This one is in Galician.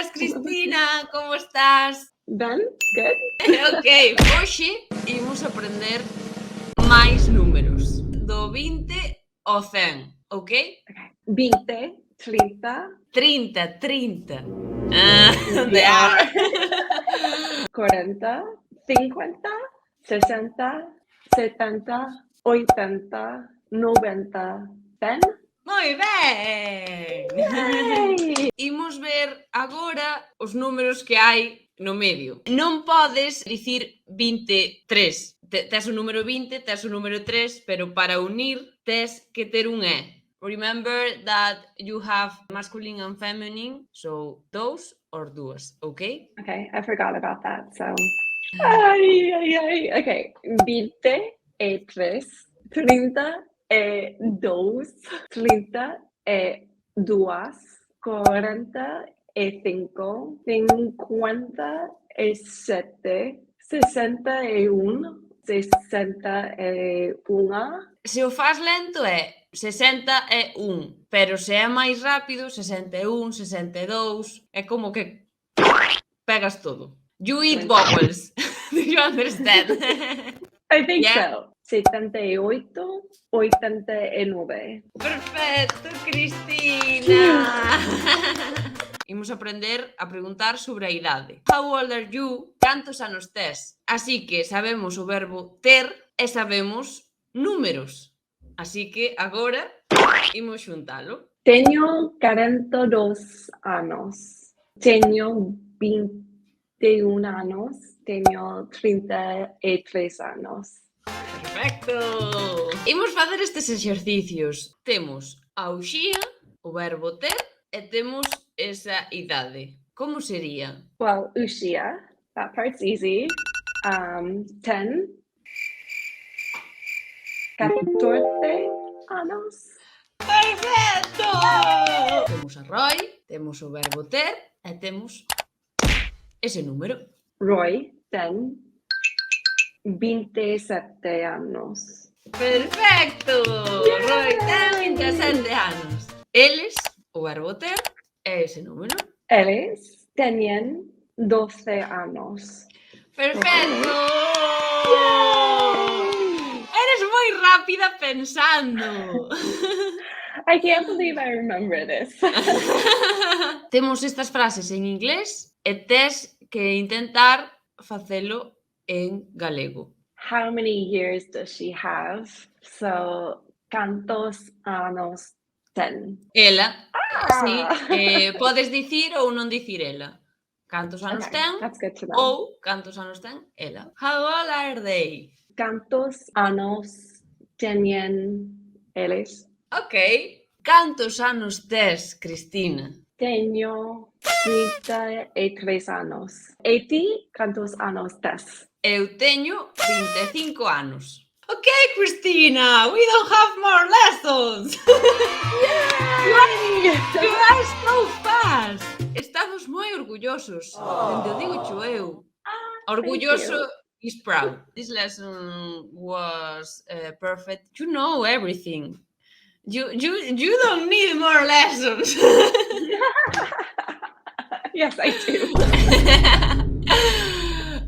días, Cristina, como estás? Ben, good. Ok, hoxe imos aprender máis números, do 20 ao 100, ok? Okay. 20, 30, 30. They Yeah. are. 40, 50, 60, 70, 80, 90, 100. Moi ben! Yay! Imos ver agora os números que hai no medio. Non podes dicir 23. Tes o número 20, tes o número 3, pero para unir tes que ter un E. Remember that you have masculine and feminine, so those or duas, okay? Okay, I forgot about that, so. Ay. Okay, 20 e 3, 30 e 2, 30 e 2, 40 e 5, 50 e 7, 61, 61. Se o fas lento é 61, pero se é máis rápido, 61, 62, é como que pegas todo. You eat vowels. Do you understand? I think Yeah. so. 78, 89. Perfecto, Cristina. Imos aprender a preguntar sobre a idade. How old are you? Cantos anos tes? Así que sabemos o verbo ter e sabemos números. Así que agora imos xuntalo. Teño 42 anos. Teño 21 anos. Teño 33 anos. Perfecto. Imos facer estes exercicios. Temos a uxía, o verbo ter, e temos esa idade. Como sería? Well, uxia, that part's easy. 10. 14 anos. Perfecto! Temos a Roy, temos o verbo ter e temos ese número. Roy ten 27 anos. Perfecto! Roy ten 27 anos. Eles, o verbo ter, é ese número. Eles teñen 12 anos. Perfecto! Yay! Eres moi rápida pensando. I can't believe I remember this. Temos estas frases en inglés e tes que intentar facelo en galego. How many years does she have? So, cantos anos ten? Ela, sí, Ah! podes dicir ou non dicir ela. Cantos anos Okay, ten that's good to know. ou cantos anos ten ela. How old are they? Cantos anos teñen eles? Ok. Cantos anos tes, Cristina? Teño 33 anos. E ti, cantos anos tes? Eu teño 25 anos. Ok, Cristina, we don't have more lessons. Yay! You are so fast. Estamos moi orgullosos. Dende o digo cho eu. Orgulloso is proud. This lesson was perfect. You know everything. You don't need more lessons. Yes, I do.